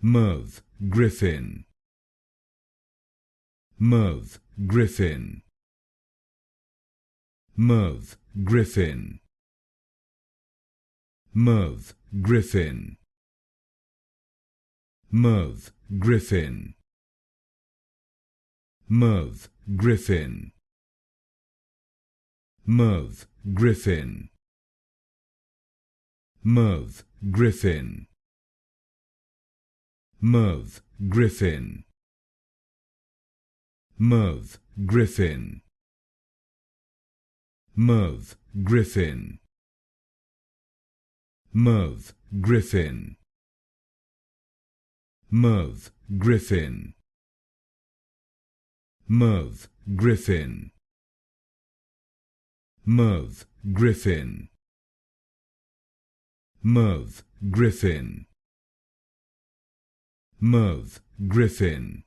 Merv Griffin, Merv Griffin, Merv Griffin, Merv Griffin, Merv Griffin, Merv Griffin, Merv Griffin, Merv Griffin, Merv Griffin, Merv Griffin, Merv Griffin, Merv Griffin, Merv Griffin, Merv Griffin, Merv Griffin, Merv Griffin, Merv Griffin,